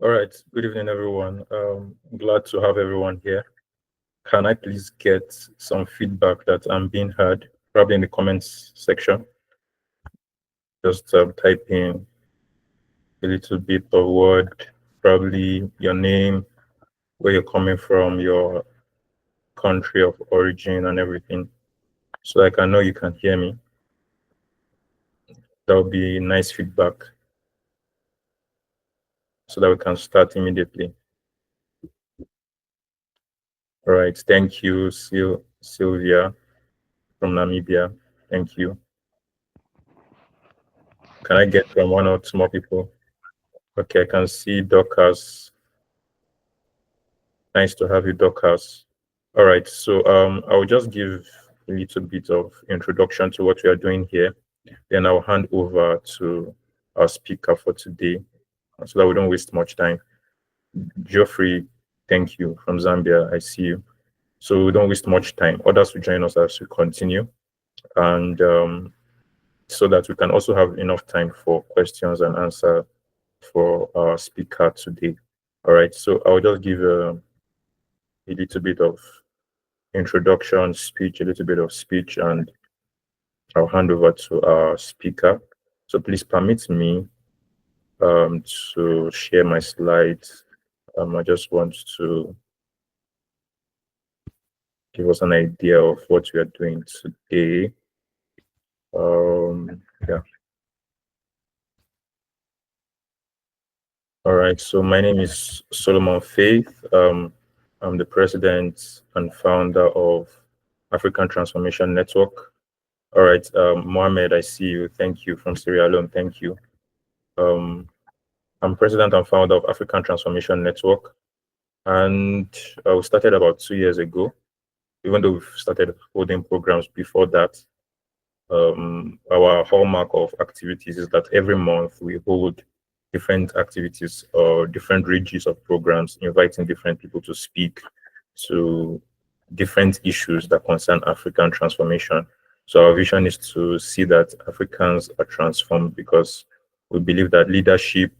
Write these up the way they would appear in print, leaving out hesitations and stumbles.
All right. Good evening, everyone. Glad to have everyone here. Can I please get some feedback that I'm being heard? Probably in the comments section. Just type in a little bit of word, probably your name, where you're coming from, your country of origin, and everything, so I can know you can hear me. That would be nice feedback, so that we can start immediately. All right. Thank you, Sylvia from Namibia. Thank you. Can I get from one or two more people? Okay, I can see Dorcas. Nice to have you, Dorcas. All right, so I'll just give a little bit of introduction to what we are doing here. Then I'll hand over to our speaker for today so that we don't waste much time. Geoffrey, thank you, from Zambia. I see you. So we don't waste much time. Others will join us as we continue. And so that we can also have enough time for questions and answer for our speaker today. All right, so I'll just give a little bit of introduction speech, a little bit of speech, and I'll hand over to our speaker. So please permit me to share my slides. I just want to give us an idea of what we are doing today. Yeah. All right, so my name is Solomon Faith. I'm the president and founder of African Transformation Network. All right, Mohammed, I see you. Thank you, from Sierra Leone. Thank you. I'm president and founder of African Transformation Network, and we started about 2 years ago. Even though we've started holding programs before that, our hallmark of activities is that every month we hold different activities or different ranges of programs, inviting different people to speak to different issues that concern African transformation. So our vision is to see that Africans are transformed, because we believe that leadership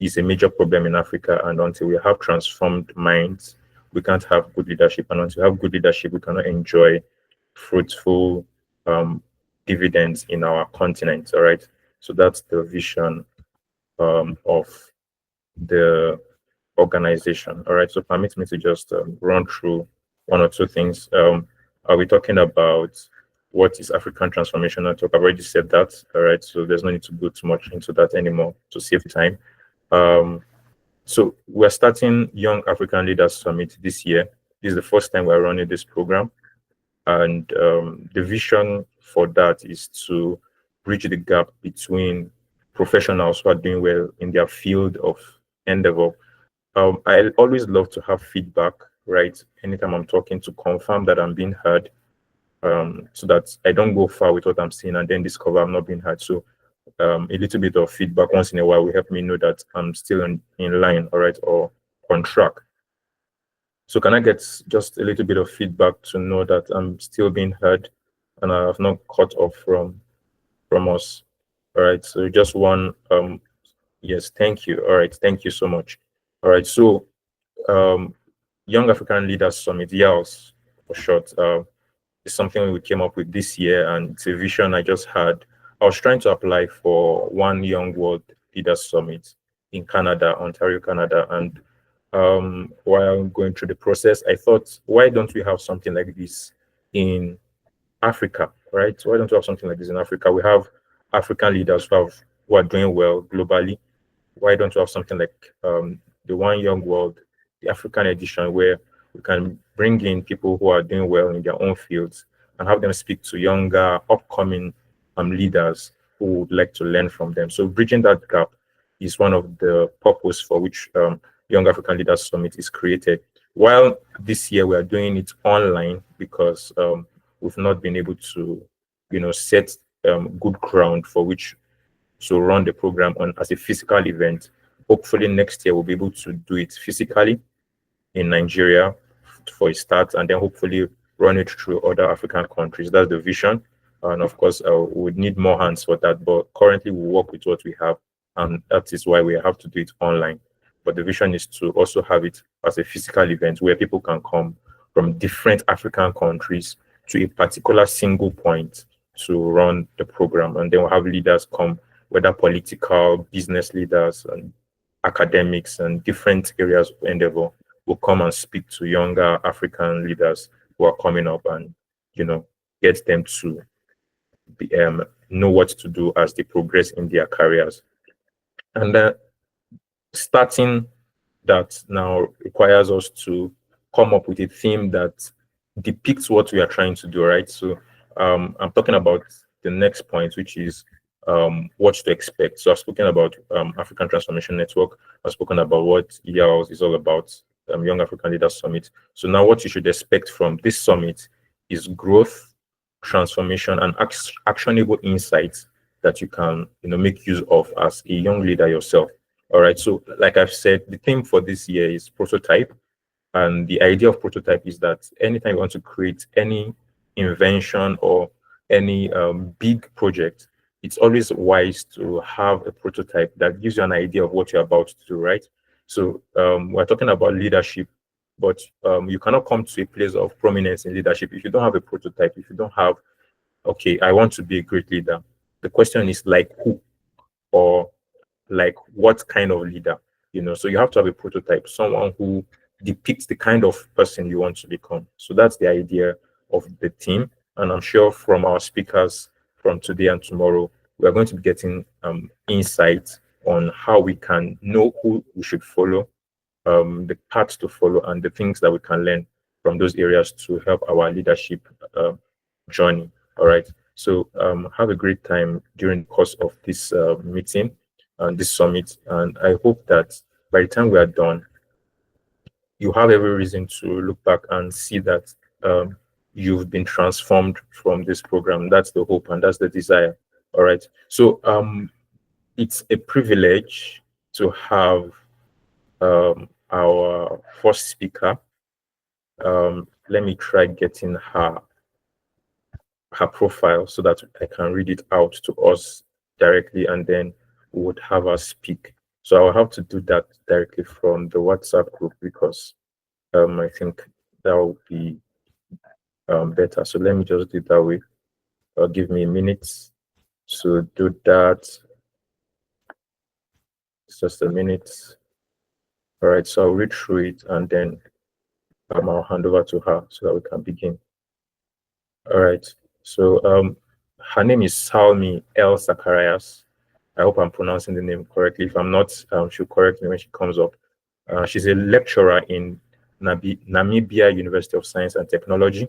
is a major problem in Africa, and until we have transformed minds, we can't have good leadership. And until we have good leadership, we cannot enjoy fruitful dividends in our continent. All right. So that's the vision of the organization. All right. So permit me to just run through one or two things. Are we talking about what is African Transformation Network? I've already said that. All right. So there's no need to go too much into that anymore to save time. So we're starting Young African Leaders Summit this year. This is the first time we're running this program. And the vision for that is to bridge the gap between professionals who are doing well in their field of endeavor. I always love to have feedback, right? Anytime I'm talking, to confirm that I'm being heard, so that I don't go far with what I'm saying and then discover I'm not being heard. So a little bit of feedback once in a while will help me know that I'm still in line, all right, or on track. So can I get just a little bit of feedback to know that I'm still being heard and I have not cut off from us? All right, so just one, yes, thank you. All right, thank you so much. All right, so Young African Leaders Summit, YALS for short, is something we came up with this year, and it's a vision I just had. I was trying to apply for one Young World Leaders Summit in Canada, Ontario, Canada, and while going through the process, I thought, why don't we have something like this in Africa, right? Why don't we have something like this in Africa? We have African leaders who are doing well globally. Why don't we have something like the One Young World, the African edition, where we can bring in people who are doing well in their own fields and have them speak to younger, upcoming leaders who would like to learn from them. So bridging that gap is one of the purpose for which Young African Leaders Summit is created. While this year we are doing it online because we've not been able to, set good ground for which to run the program on as a physical event. Hopefully next year we'll be able to do it physically in Nigeria for a start, and then hopefully run it through other African countries. That's the vision. And of course, we would need more hands for that. But currently we work with what we have, and that is why we have to do it online. but the vision is to also have it as a physical event where people can come from different African countries to a particular single point to run the program. And then we'll have leaders come, whether political, business leaders, and academics, and different areas of endeavor will come and speak to younger African leaders who are coming up, and get them to know what to do as they progress in their careers. And starting that now requires us to come up with a theme that depicts what we are trying to do, right? So I'm talking about the next point, which is what to expect. So I've spoken about African Transformation Network. I've spoken about what YALS is all about, Young African Leaders Summit. So now what you should expect from this summit is growth, transformation, and actionable insights that you can make use of as a young leader yourself. All right. So like I've said, the theme for this year is prototype. And the idea of prototype is that anytime you want to create any invention or any big project, it's always wise to have a prototype that gives you an idea of what you're about to do, right? So we're talking about leadership, but you cannot come to a place of prominence in leadership if you don't have a prototype, if you don't have, okay, I want to be a great leader. The question is like who, or like what kind of leader, so you have to have a prototype, someone who depicts the kind of person you want to become. So that's the idea of the team. And I'm sure from our speakers from today and tomorrow, we are going to be getting insights on how we can know who we should follow, the paths to follow, and the things that we can learn from those areas to help our leadership journey. All right. So have a great time during the course of this meeting and this summit. And I hope that by the time we are done, you have every reason to look back and see that you've been transformed from this program. That's the hope and that's the desire. All right. So it's a privilege to have our first speaker. Let me try getting her profile so that I can read it out to us directly, and then we would have her speak. So I'll have to do that directly from the WhatsApp group because I think that will be better. So let me just do it that way. Give me a minute to do that. It's just a minute. All right, so I'll read through it and then I'll hand over to her so that we can begin. All right, so her name is Salmie L. Sakarias. I hope I'm pronouncing the name correctly. If I'm not, she'll correct me when she comes up. She's a lecturer in Namibia University of Science and Technology.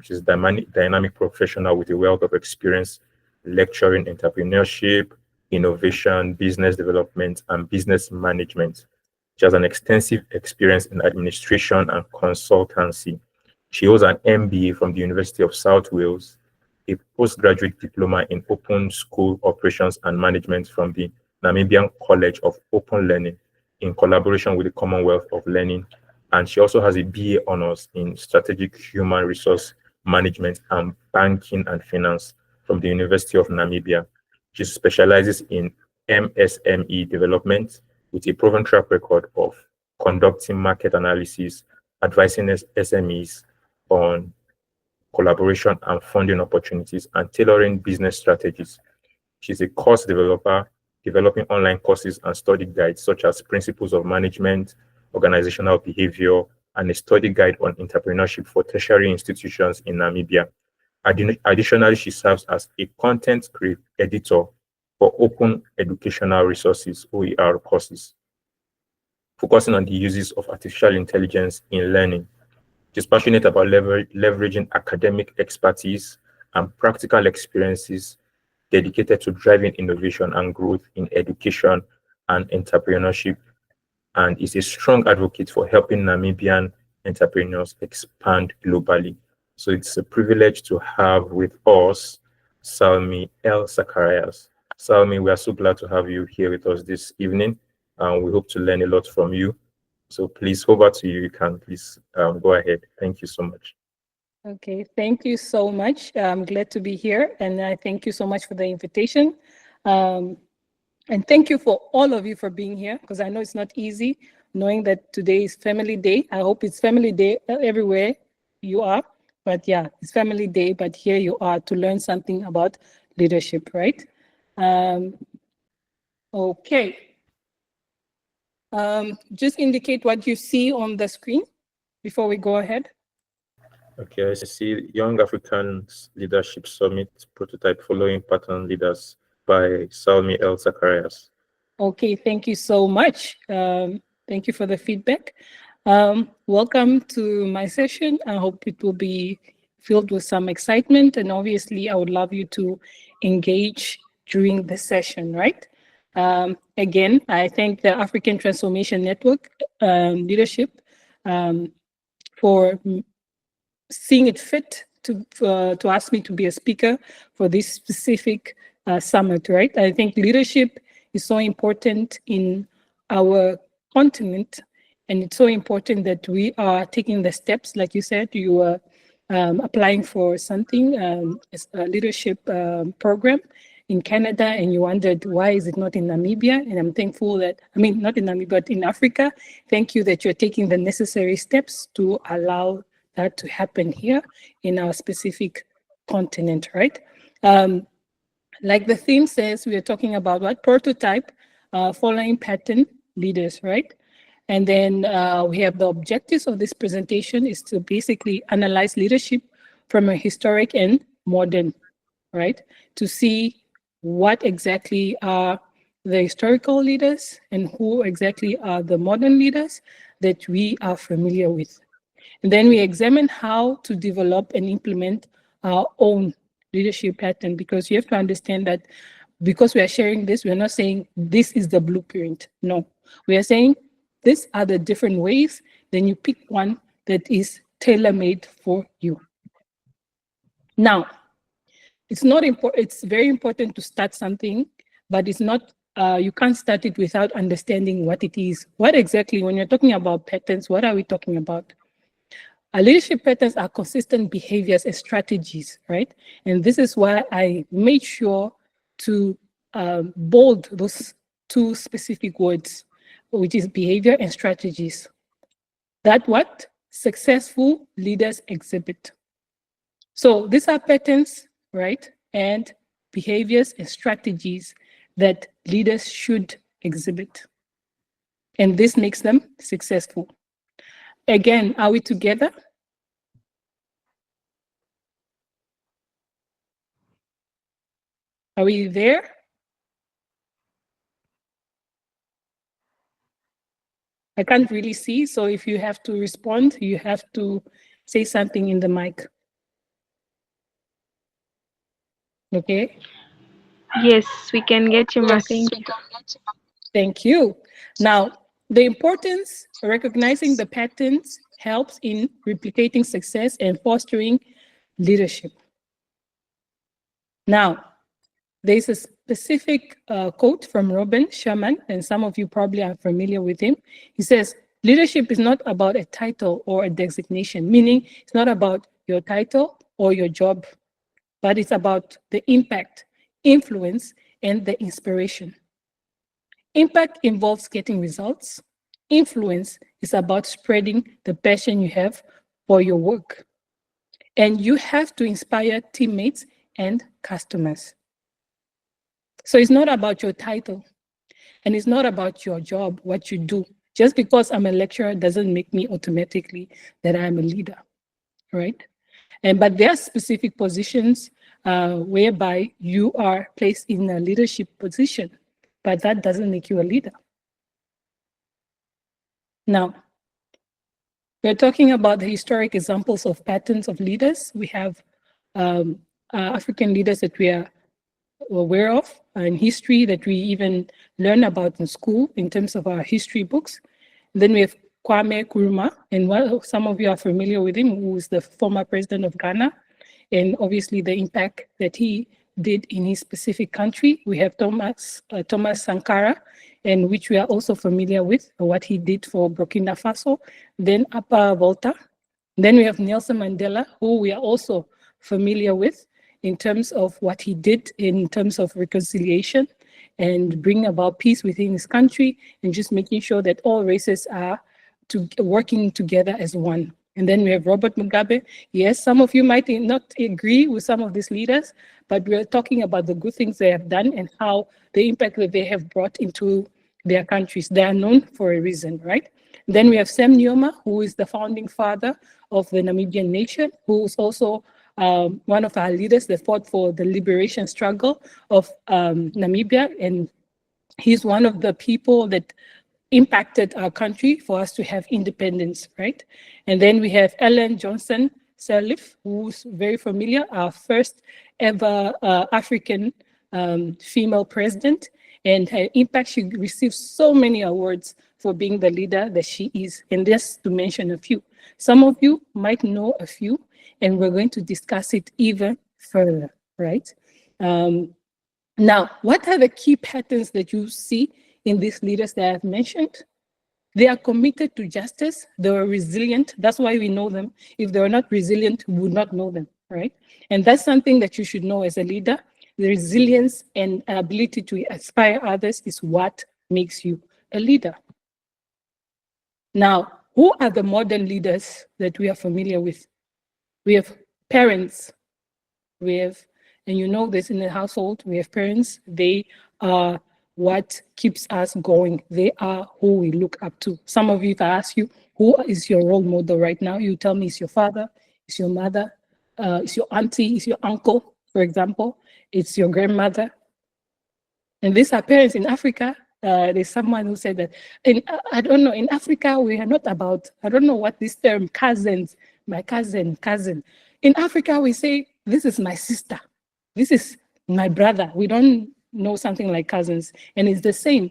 She's a dynamic professional with a wealth of experience lecturing entrepreneurship, innovation, business development, and business management. She has an extensive experience in administration and consultancy. She holds an MBA from the University of South Wales, a postgraduate diploma in Open School Operations and Management from the Namibian College of Open Learning in collaboration with the Commonwealth of Learning. And she also has a BA honors in Strategic Human Resource Management and Banking and Finance from the University of Namibia. She specializes in MSME development with a proven track record of conducting market analysis, advising SMEs on collaboration and funding opportunities, and tailoring business strategies. She's a course developer, developing online courses and study guides such as Principles of Management, Organizational Behavior, and a study guide on entrepreneurship for tertiary institutions in Namibia. Additionally, she serves as a content editor for Open Educational Resources, OER courses, focusing on the uses of artificial intelligence in learning. She's passionate about leveraging academic expertise and practical experiences dedicated to driving innovation and growth in education and entrepreneurship, and is a strong advocate for helping Namibian entrepreneurs expand globally. So it's a privilege to have with us Salmie L. Sakarias. Salmie, we are so glad to have you here with us this evening, and we hope to learn a lot from you. So please, over to you. You can please go ahead. Thank you so much. Okay, thank you so much. I'm glad to be here, and I thank you so much for the invitation. And thank you for all of you for being here, because I know it's not easy knowing that today is Family Day. I hope it's Family Day everywhere you are. But yeah, it's Family Day, but here you are to learn something about leadership, right? Okay. Just indicate what you see on the screen before we go ahead. Okay, I see Young Africans Leadership Summit prototype following pattern leaders by Salmie Sakarias. Okay, thank you so much. Thank you for the feedback. Welcome to my session. I hope it will be filled with some excitement, and obviously I would love you to engage during the session, right? Again, I thank the African Transformation Network leadership for seeing it fit to ask me to be a speaker for this specific summit, right? I think leadership is so important in our continent, and it's so important that we are taking the steps. Like you said, you were applying for something, a leadership program in Canada, and you wondered why is it not in Namibia? And I'm thankful that, I mean, not in Namibia, but in Africa. Thank you that you're taking the necessary steps to allow that to happen here in our specific continent, right? Like the theme says, we are talking about what? Prototype, following pattern leaders, right? And then we have the objectives of this presentation is to basically analyze leadership from a historic and modern, right? To see what exactly are the historical leaders and who exactly are the modern leaders that we are familiar with. And then we examine how to develop and implement our own leadership pattern, because you have to understand that because we are sharing this, we're not saying this is the blueprint. No, we are saying these are the different ways. Then you pick one that is tailor-made for you. Now, it's not important. It's very important to start something, but it's not. You can't start it without understanding what it is. What exactly, when you're talking about patterns, what are we talking about? Our leadership patterns are consistent behaviors and strategies, right? And this is why I made sure to bold those two specific words, which is behavior and strategies. That what successful leaders exhibit. So these are patterns, right? And behaviors and strategies that leaders should exhibit. And this makes them successful. Again, are we together? Are we there? I can't really see, so if you have to respond, you have to say something in the mic. Okay? Yes, we can get you, Ma. Thank you. Now, the importance of recognizing the patterns helps in replicating success and fostering leadership. Now, there's a specific quote from Robin Sherman, and some of you probably are familiar with him. He says, leadership is not about a title or a designation, meaning it's not about your title or your job, but it's about the impact, influence, and the inspiration. Impact involves getting results. Influence is about spreading the passion you have for your work. And you have to inspire teammates and customers. So it's not about your title, and it's not about your job, what you do. Just because I'm a lecturer doesn't make me automatically that I'm a leader, right? But there are specific positions whereby you are placed in a leadership position, but that doesn't make you a leader. Now, we're talking about the historic examples of patterns of leaders. We have African leaders that we are aware of in history, that we even learn about in school in terms of our history books. And then we have Kwame Nkrumah, and some of you are familiar with him, who is the former president of Ghana, and obviously the impact that he did in his specific country. We have Thomas Sankara, and which we are also familiar with, what he did for Burkina Faso, then Apa Volta. Then we have Nelson Mandela, who we are also familiar with in terms of what he did in terms of reconciliation and bring about peace within his country, and just making sure that all races are working together as one. And then we have Robert Mugabe. Yes, some of you might not agree with some of these leaders, but we're talking about the good things they have done and how the impact that they have brought into their countries. They are known for a reason, right? Then we have Sam Nujoma, who is the founding father of the Namibian nation, who is also one of our leaders that fought for the liberation struggle of Namibia. And he's one of the people that impacted our country for us to have independence, right? And then we have Ellen Johnson Sirleaf, who's very familiar, our first ever African female president. And her impact, she received so many awards for being the leader that she is. And just to mention a few. Some of you might know a few, and we're going to discuss it even further, right? Now, what are the key patterns that you see in these leaders that I've mentioned? They are committed to justice. They are resilient. That's why we know them. If they were not resilient, we would not know them, right? And that's something that you should know as a leader. The resilience and ability to inspire others is what makes you a leader. Now, who are the modern leaders that we are familiar with? We have parents. We have, and you know this in the household, we have parents. They are what keeps us going. They are who we look up to. Some of you, if I ask you, who is your role model right now? You tell me it's your father, it's your mother, it's your auntie, it's your uncle, for example, it's your grandmother. And these are parents in Africa. There's someone who said that, I don't know, in Africa, we are not about, I don't know what this term, cousins, my cousin. In Africa, we say, this is my sister, this is my brother. We don't know something like cousins. And it's the same.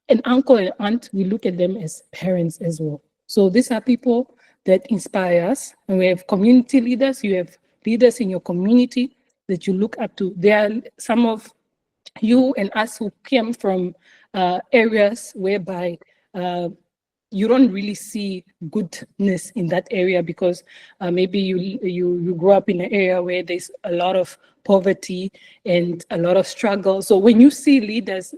An uncle and aunt, we look at them as parents as well. So these are people that inspire us. And we have community leaders. You have leaders in your community that you look up to. There are some of you and us who came from areas whereby you don't really see goodness in that area because maybe you grew up in an area where there's a lot of poverty and a lot of struggle. So when you see leaders,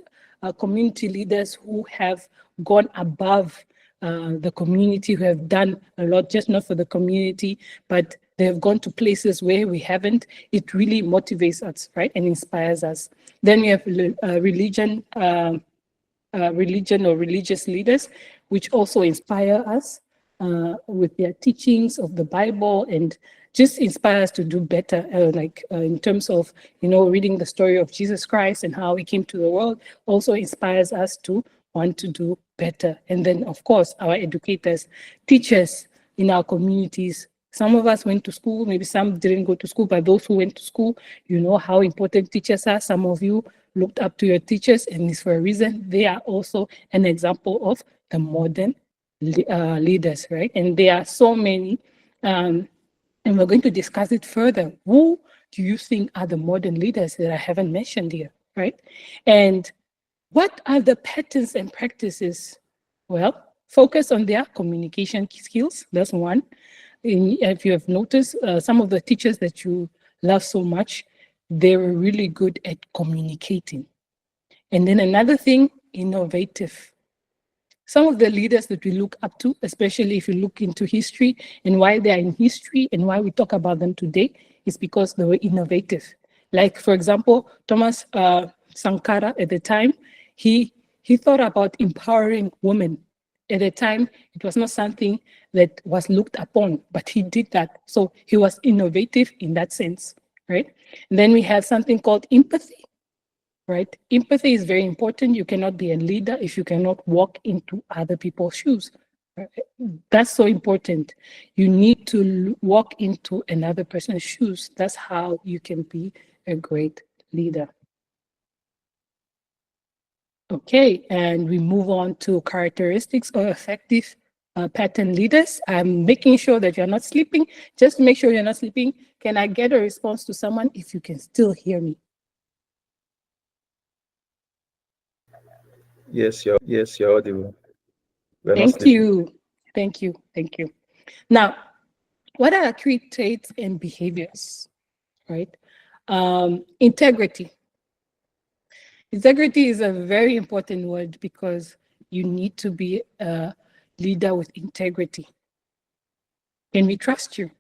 community leaders who have gone above the community, who have done a lot, just not for the community, but they have gone to places where we haven't, it really motivates us, right, and inspires us. Then we have religion or religious leaders, which also inspire us with their teachings of the Bible and just inspire us to do better, in terms of, reading the story of Jesus Christ and how he came to the world, also inspires us to want to do better. And then, of course, our educators, teachers in our communities. Some of us went to school, maybe some didn't go to school, but those who went to school, you know how important teachers are. Some of you looked up to your teachers, and it's for a reason. They are also an example of the modern leaders, right? And there are so many, and we're going to discuss it further. Who do you think are the modern leaders that I haven't mentioned here, right? And what are the patterns and practices? Well, focus on their communication skills. That's one. If you have noticed, some of the teachers that you love so much, they were really good at communicating. And then another thing, innovative. Some of the leaders that we look up to, especially if you look into history and why they are in history and why we talk about them today, is because they were innovative. Like, for example, Thomas Sankara at the time, he thought about empowering women. At the time, it was not something that was looked upon, but he did that. So he was innovative in that sense, right? And then we have something called empathy, right? Empathy is very important. You cannot be a leader if you cannot walk into other people's shoes. Right? That's so important. You need to walk into another person's shoes. That's how you can be a great leader. Okay, and we move on to characteristics of effective pattern leaders. I'm making sure that you're not sleeping. Just make sure you're not sleeping. Can I get a response to someone if you can still hear me? Yes, you're audible. Thank you. Now, what are key traits and behaviors, right? Integrity. Integrity is a very important word because you need to be a leader with integrity. Can we trust you?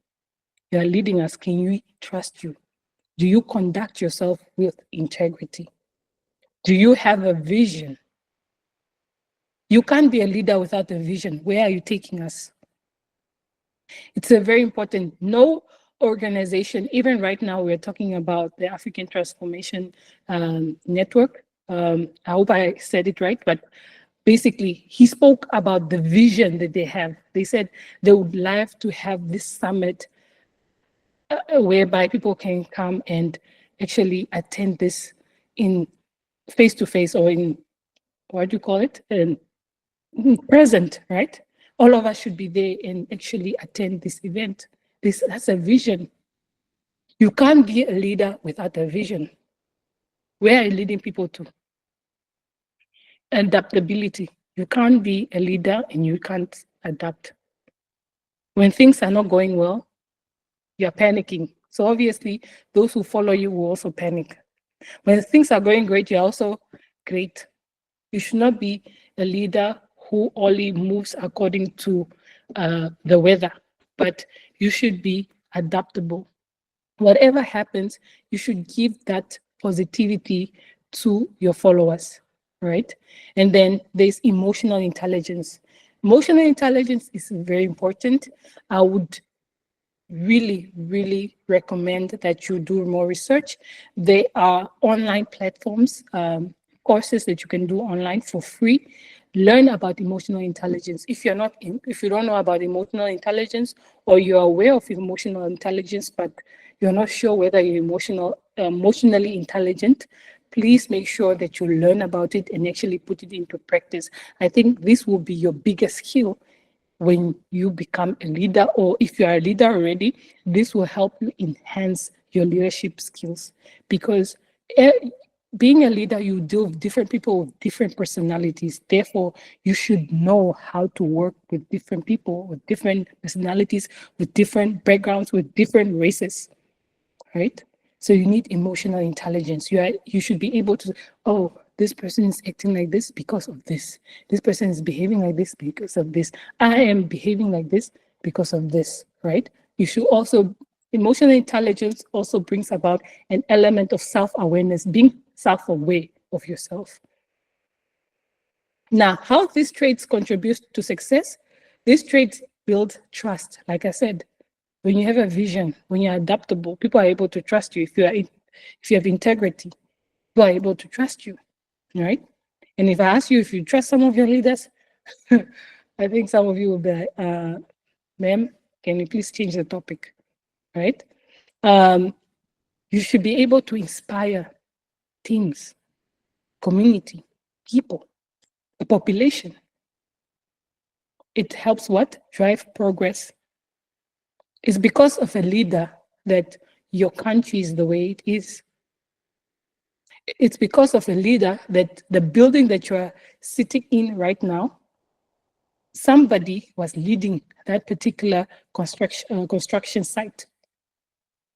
You are leading us. Can we trust you? Do you conduct yourself with integrity? Do you have a vision? You can't be a leader without a vision. Where are you taking us? It's a very important. No organization, even right now, we're talking about the African Transformation Network. I hope I said it right, but basically, he spoke about the vision that they have. They said they would like to have this summit whereby people can come and actually attend this in face-to-face or in, what do you call it? And present, right? All of us should be there and actually attend this event. That's a vision. You can't be a leader without a vision. Where are you leading people to? Adaptability. You can't be a leader and you can't adapt. When things are not going well, you're panicking. So obviously, those who follow you will also panic. When things are going great, you're also great. You should not be a leader who only moves according to the weather, but you should be adaptable. Whatever happens, you should give that positivity to your followers, right? And then there's emotional intelligence. Emotional intelligence is very important. I would really recommend that you do more research. There are online platforms, courses that you can do online for free. Learn about emotional intelligence. If you don't know about emotional intelligence, or you're aware of emotional intelligence but you're not sure whether you're emotionally intelligent, please make sure that you learn about it and actually put it into practice. I think this will be your biggest skill when you become a leader, or if you are a leader already. This will help you enhance your leadership skills, because being a leader, you deal with different people with different personalities. Therefore, you should know how to work with different people with different personalities, with different backgrounds, with different races, right? So you need emotional intelligence. You should be able to, oh, this person is acting like this because of this. This person is behaving like this because of this. I am behaving like this because of this, right? You should also, emotional intelligence also brings about an element of self-awareness, being self-aware of yourself. Now, how these traits contribute to success? These traits build trust. Like I said, when you have a vision, when you're adaptable, people are able to trust you. If you have integrity, people are able to trust you, right? And if I ask you if you trust some of your leaders, I think some of you will be like, ma'am, can you please change the topic, right? You should be able to inspire teams, community, people, the population. It helps what? Drive progress. It's because of a leader that your country is the way it is. It's because of a leader that the building that you are sitting in right now, somebody was leading that particular construction site.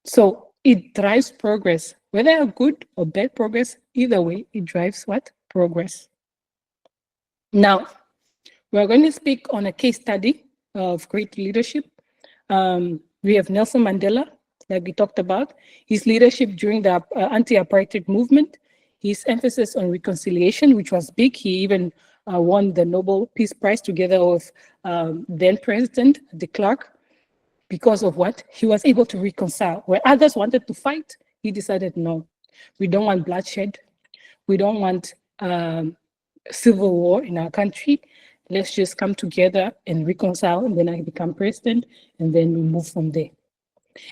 So it drives progress, whether good or bad progress, either way, it drives what? Progress. Now, we're going to speak on a case study of great leadership. We have Nelson Mandela, like we talked about, his leadership during the anti-apartheid movement, his emphasis on reconciliation, which was big. He even won the Nobel Peace Prize together with then President de Klerk. Because of what? He was able to reconcile. Where others wanted to fight, he decided, no, we don't want bloodshed. We don't want civil war in our country. Let's just come together and reconcile, and then I become president, and then we move from there.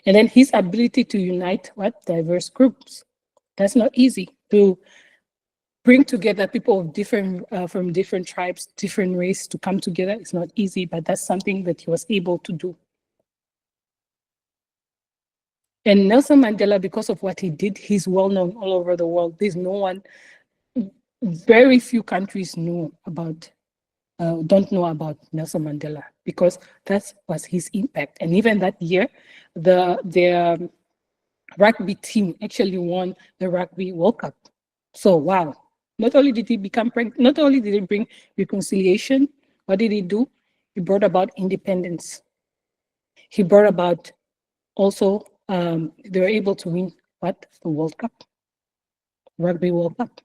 And then his ability to unite what? Diverse groups. That's not easy. To bring together people of different, from different tribes, different race to come together. It's not easy, but that's something that he was able to do. And Nelson Mandela, because of what he did, he's well known all over the world. There's no one, very few countries know about, don't know about Nelson Mandela, because that was his impact. And even that year, the rugby team actually won the Rugby World Cup. So wow, Not only did he become pregnant, not only did he bring reconciliation, what did he do? He brought about independence. He brought about also, they were able to win what? The World Cup, Rugby World Cup.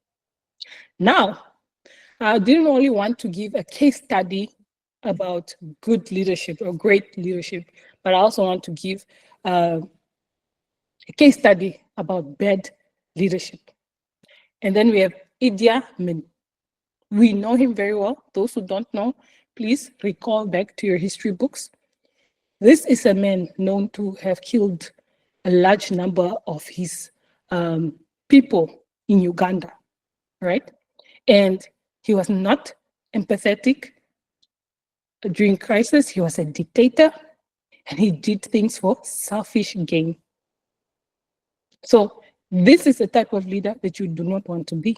Now, I didn't only want to give a case study about good leadership or great leadership, but I also want to give a case study about bad leadership. And then we have Idi Amin. We know him very well. Those who don't know, please recall back to your history books. This is a man known to have killed a large number of his people in Uganda, right? And he was not empathetic during crisis. He was a dictator, and he did things for selfish gain. So this is the type of leader that you do not want to be.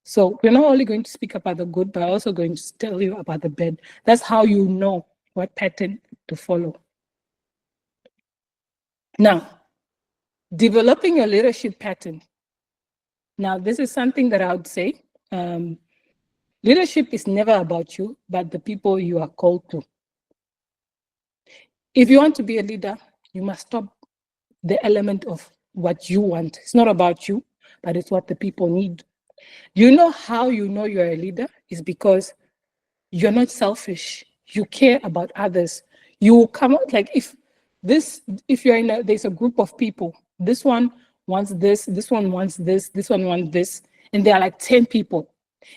So we're not only going to speak about the good, but also going to tell you about the bad. That's how you know what pattern to follow. Now, developing a leadership pattern. Now, this is something that I would say. Leadership is never about you, but the people you are called to. If you want to be a leader, you must stop the element of what you want. It's not about you, but it's what the people need. You know how you know you're a leader is because you're not selfish. You care about others. You come out like if you're in there's a group of people, this one wants this one wants this one wants this, and there are like 10 people.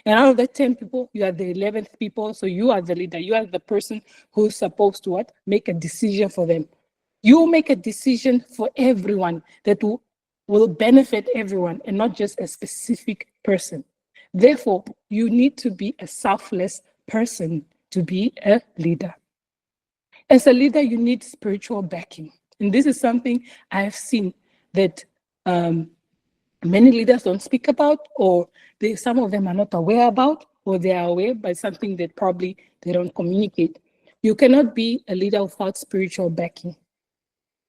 And out of the 10 people, you are the 11th people. So you are the leader. You are the person who's supposed to what? Make a decision for them. You make a decision for everyone that will benefit everyone and not just a specific person. Therefore, you need to be a selfless person to be a leader. As a leader, you need spiritual backing. And this is something I've seen that many leaders don't speak about, or some of them are not aware about, or they are aware, but something that probably they don't communicate. You cannot be a leader without spiritual backing.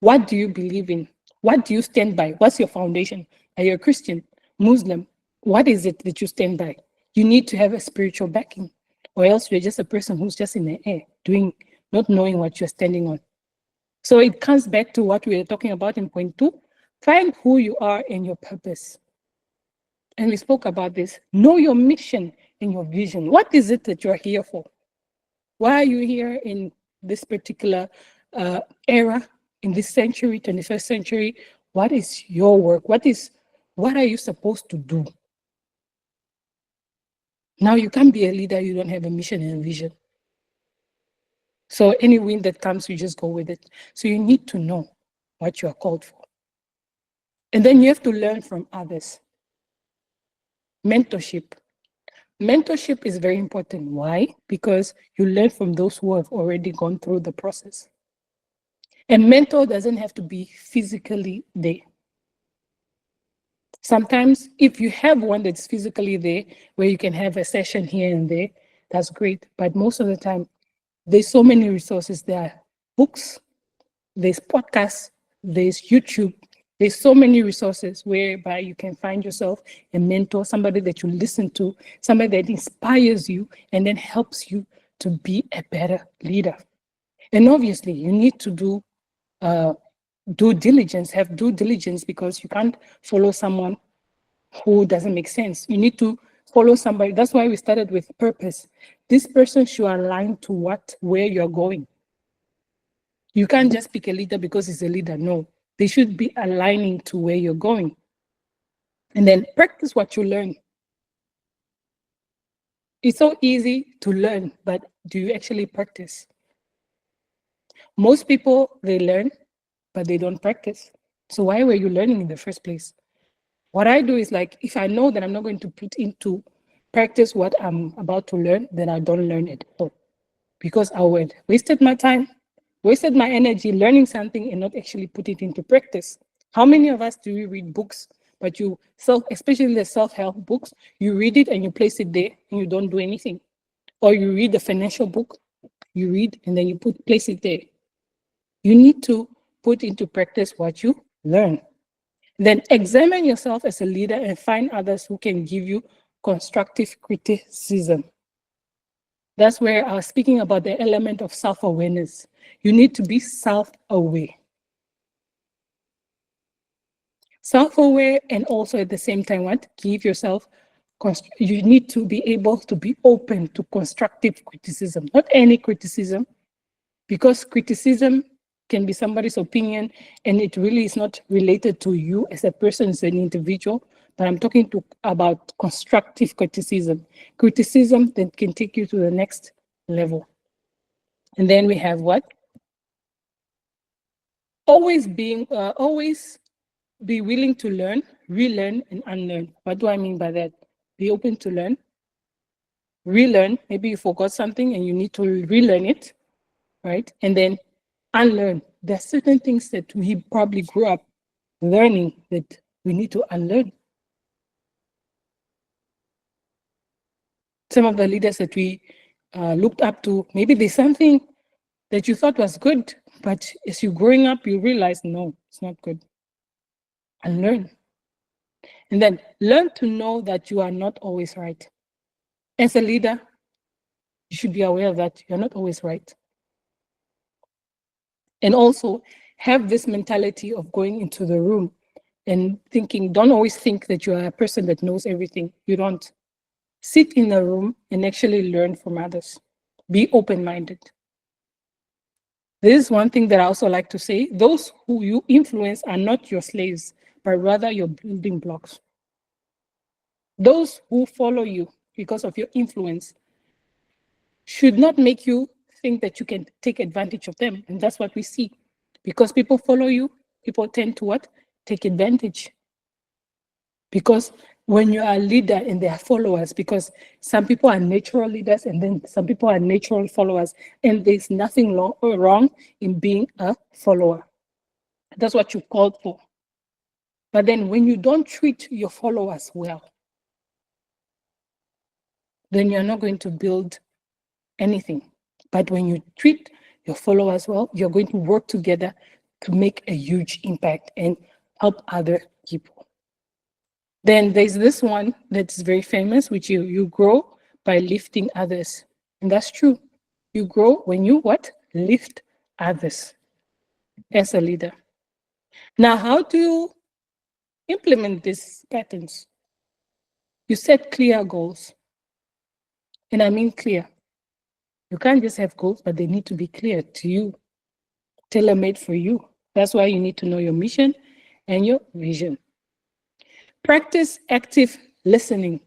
What do you believe in? What do you stand by? What's your foundation? Are you a Christian, Muslim? What is it that you stand by? You need to have a spiritual backing, or else you're just a person who's just in the air, not knowing what you're standing on. So it comes back to what we were talking about in point 2. Find who you are and your purpose. And we spoke about this. Know your mission and your vision. What is it that you're here for? Why are you here in this particular era, in this century, 21st century? What is your work? What are you supposed to do? Now, you can't be a leader, you don't have a mission and a vision. So any wind that comes, you just go with it. So you need to know what you are called for. And then you have to learn from others. Mentorship. Mentorship is very important. Why? Because you learn from those who have already gone through the process. A mentor doesn't have to be physically there. Sometimes if you have one that's physically there, where you can have a session here and there, that's great. But most of the time, there's so many resources. There are books, there's podcasts, there's YouTube. There's so many resources whereby you can find yourself a mentor, somebody that you listen to, somebody that inspires you and then helps you to be a better leader. And obviously, you need to do due diligence, because you can't follow someone who doesn't make sense. You need to follow somebody. That's why we started with purpose. This person should align to where you're going. You can't just pick a leader because he's a leader. No, they should be aligning to where you're going. And then practice what you learn. It's so easy to learn, but do you actually practice? Most people, they learn, but they don't practice. So why were you learning in the first place? What I do is like, if I know that I'm not going to put into practice what I'm about to learn, then I don't learn it at all. Because I would wasted my time, wasted my energy learning something and not actually put it into practice. How many of us do we read books, but especially the self-help books, you read it and you place it there and you don't do anything? Or you read the financial book, you read and then you place it there. You need to put into practice what you learn. Then examine yourself as a leader and find others who can give you constructive criticism. That's where I was speaking about the element of self-awareness. You need to be self-aware. Self-aware, and also at the same time, what? Give yourself, you need to be able to be open to constructive criticism, not any criticism, because criticism can be somebody's opinion and it really is not related to you as a person, as an individual, but I'm talking about constructive criticism. Criticism that can take you to the next level. And then we have what? Always be willing to learn, relearn, and unlearn. What do I mean by that? Be open to learn, relearn. Maybe you forgot something and you need to relearn it, right? And then unlearn. There are certain things that we probably grew up learning that we need to unlearn. Some of the leaders that we looked up to, maybe there's something that you thought was good, but as you're growing up, you realize, no, it's not good. Unlearn. And then learn to know that you are not always right. As a leader, you should be aware that you're not always right. And also have this mentality of going into the room and thinking, don't always think that you are a person that knows everything. You don't. Sit in a room and actually learn from others. Be open-minded. This is one thing that I also like to say. Those who you influence are not your slaves, but rather your building blocks. Those who follow you because of your influence should not make you think that you can take advantage of them. And that's what we see. Because people follow you, people tend to what? Take advantage. Because when you are a leader and they are followers, because some people are natural leaders and then some people are natural followers, and there's nothing wrong in being a follower. That's what you're called for. But then when you don't treat your followers well, then you're not going to build anything. But when you treat your followers well, you're going to work together to make a huge impact and help other people. Then there's this one that's very famous, which you grow by lifting others. And that's true. You grow when you what? Lift others as a leader. Now, how do you implement these patterns? You set clear goals. And I mean clear. You can't just have goals, but they need to be clear to you, tailor-made for you. That's why you need to know your mission and your vision. Practice active listening.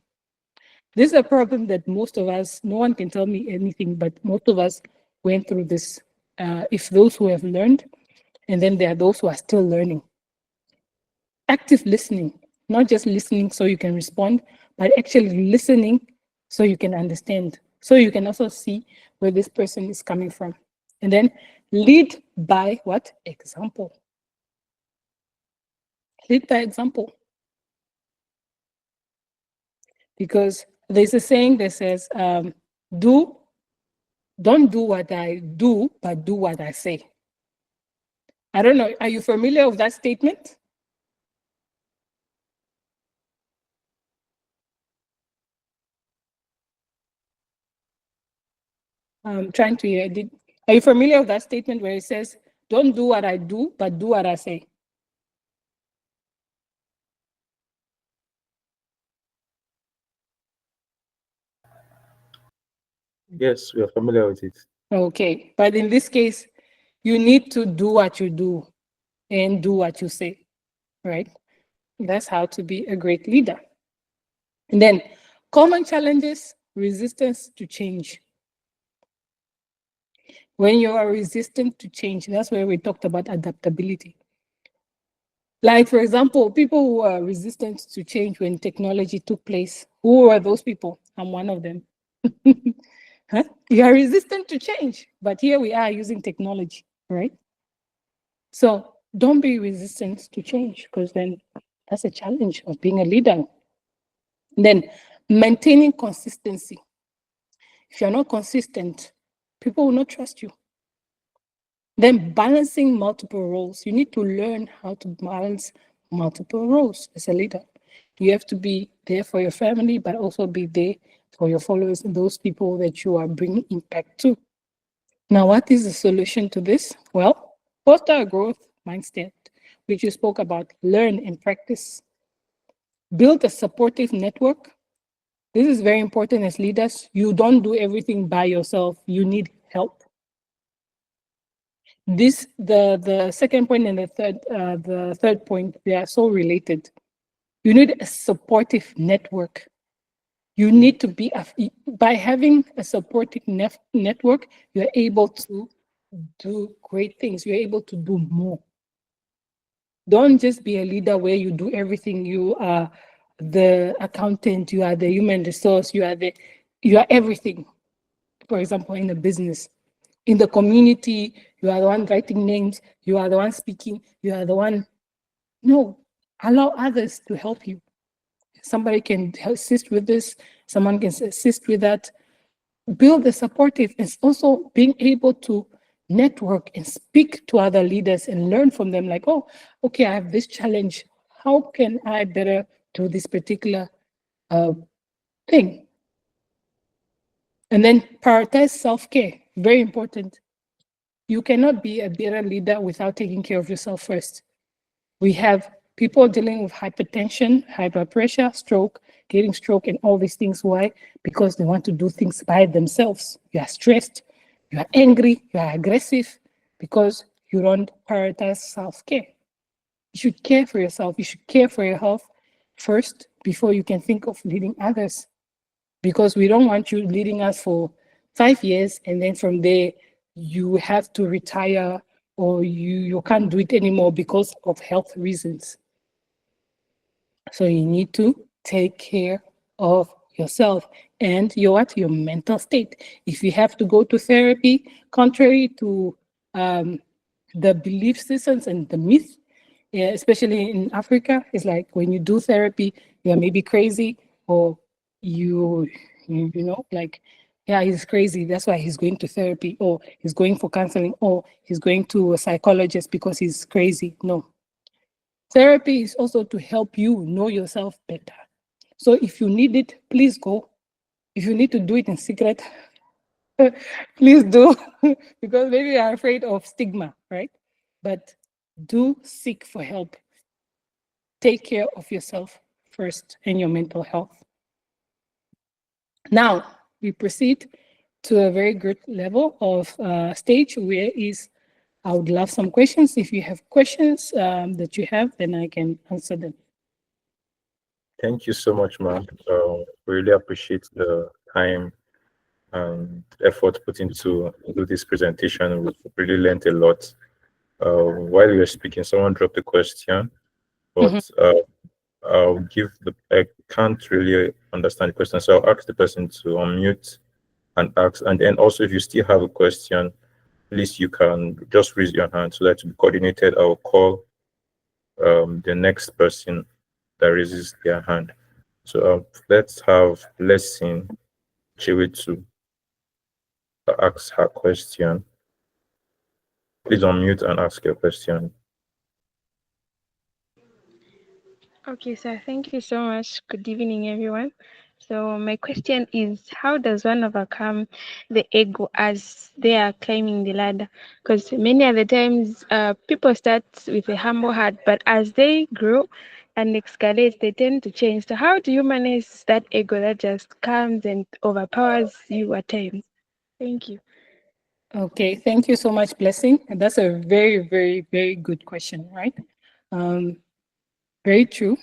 This is a problem that most of us, no one can tell me anything, but most of us went through this. If those who have learned, and then there are those who are still learning. Active listening, not just listening so you can respond, but actually listening so you can understand, so you can also see where this person is coming from. And then lead by what? Example. Lead by example. Because there's a saying that says, don't do what I do, but do what I say. I don't know, are you familiar with that statement? I'm trying to hear. Are you familiar with that statement where it says, don't do what I do, but do what I say? Yes, we are familiar with it. Okay, but in this case, you need to do what you do and do what you say, right? That's how to be a great leader. And then common challenges, resistance to change. When you are resistant to change, that's where we talked about adaptability. Like, for example, people who are resistant to change when technology took place, who are those people? I'm one of them. Huh? You are resistant to change, but here we are using technology, right? So don't be resistant to change, because then that's a challenge of being a leader. And then maintaining consistency. If you're not consistent, people will not trust you. Then balancing multiple roles. You need to learn how to balance multiple roles as a leader. You have to be there for your family, but also be there for your followers and those people that you are bringing impact to. Now, what is the solution to this? Well, foster a growth mindset, which you spoke about, learn and practice. Build a supportive network. This is very important as leaders. You don't do everything by yourself. You need help. The second point and the third point, they are so related. You need a supportive network. You need to be, by having a supportive network, you're able to do great things. You're able to do more. Don't just be a leader where you do everything. You are the accountant, you are the human resource, you are everything. For example, in a business, in the community, you are the one writing names, you are the one speaking, you are the one. No, allow others to help you. Somebody can assist with this, someone can assist with that. Build a supportive, and also being able to network and speak to other leaders and learn from them, like, oh, okay, I have this challenge. How can I better do this particular thing? And then prioritize self-care, very important. You cannot be a better leader without taking care of yourself first. We have people dealing with hypertension, hyperpressure, stroke, getting stroke, and all these things. Why? Because they want to do things by themselves. You are stressed, you are angry, you are aggressive because you don't prioritize self-care. You should care for yourself. You should care for your health first before you can think of leading others. Because we don't want you leading us for 5 years and then from there you have to retire or you can't do it anymore because of health reasons. So you need to take care of yourself and your mental state. If you have to go to therapy, contrary to the belief systems and the myth, especially in Africa, it's like when you do therapy, you're maybe crazy or you know, like, yeah, he's crazy. That's why he's going to therapy, or he's going for counseling, or he's going to a psychologist because he's crazy. No. Therapy is also to help you know yourself better. So if you need it, please go. If you need to do it in secret, please do, because maybe you are afraid of stigma, right? But do seek for help. Take care of yourself first and your mental health. Now, we proceed to a very good level of stage where is, I would love some questions. If you have questions that you have, then I can answer them. Thank you so much, ma'am. Really appreciate the time and effort put into this presentation. We really learned a lot. While we were speaking, someone dropped a question, but I can't really understand the question, so I'll ask the person to unmute and ask. And then also, if you still have a question, please you can just raise your hand so that to be coordinated. I'll call the next person that raises their hand. So let's have Blessing Chiwetu ask her question. Please unmute and ask your question. Okay, sir. Thank you so much. Good evening, everyone. So my question is, how does one overcome the ego as they are climbing the ladder? Because many other times, people start with a humble heart, but as they grow and escalate, they tend to change. So how do you manage that ego that just comes and overpowers you at times? Thank you. Okay, thank you so much, Blessing. And that's a very, very, very good question, right? Very true.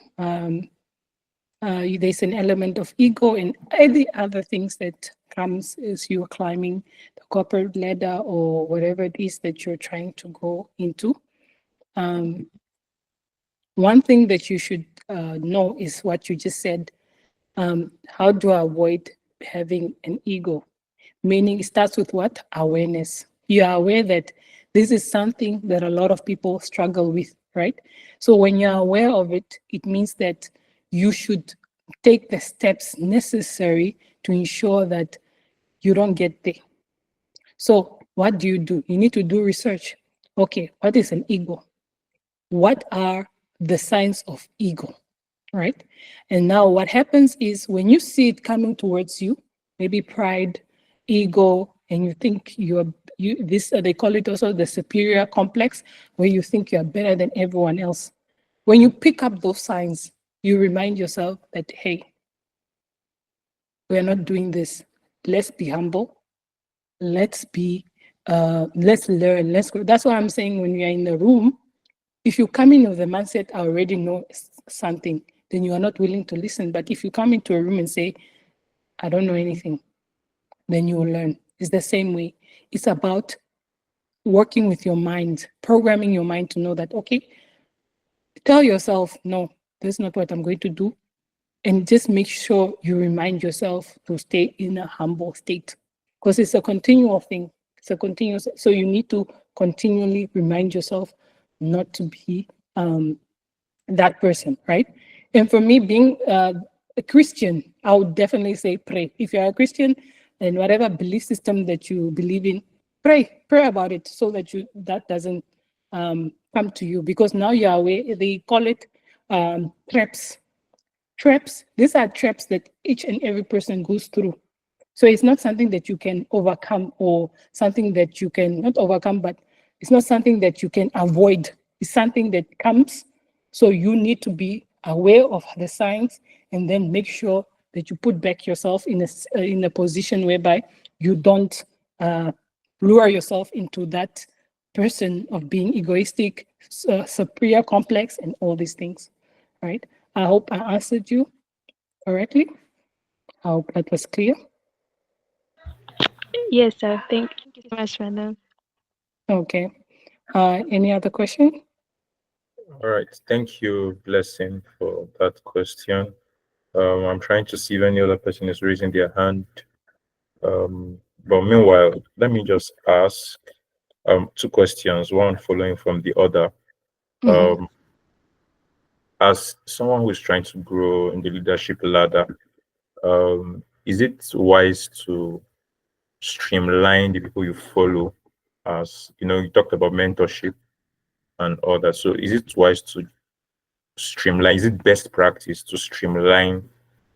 There's an element of ego and any other things that comes as you're climbing the corporate ladder or whatever it is that you're trying to go into. One thing that you should know is what you just said. How do I avoid having an ego? Meaning it starts with what? Awareness. You are aware that this is something that a lot of people struggle with, right? So when you're aware of it, it means that you should take the steps necessary to ensure that you don't get there. So what do? You need to do research. Okay, what is an ego? What are the signs of ego? right? And now what happens is when you see it coming towards you, maybe pride, ego, and you think they call it also the superior complex, where you think you're better than everyone else. When you pick up those signs, you remind yourself that, hey, we're not doing this. Let's be humble. Let's learn, let's grow. That's why I'm saying when you're in the room, if you come in with the mindset, I already know something, then you are not willing to listen. But if you come into a room and say, I don't know anything, then you will learn. It's the same way. It's about working with your mind, programming your mind to know that, okay, tell yourself, no, that's not what I'm going to do. And just make sure you remind yourself to stay in a humble state, because it's a continual thing. It's a continuous, so you need to continually remind yourself not to be that person, right? And for me, being a Christian, I would definitely say pray. If you're a Christian, and whatever belief system that you believe in, pray about it so that that doesn't come to you, because now you're aware. They call it traps. Traps. These are traps that each and every person goes through. So it's not something that you can overcome, or something that you can not overcome, but it's not something that you can avoid. It's something that comes. So you need to be aware of the signs, and then make sure that you put back yourself in a position whereby you don't lure yourself into that person of being egoistic, superior complex, and all these things, right? I hope I answered you correctly. I hope that was clear. Yes, sir. Thank you so much, madam. Okay. Any other question? All right. Thank you, Blessing, for that question. I'm trying to see if any other person is raising their hand. But meanwhile, let me just ask two questions, one following from the other. Mhm. As someone who is trying to grow in the leadership ladder, is it wise to streamline the people you follow? As you know, you talked about mentorship and all that. So is it wise to streamline? Is it best practice to streamline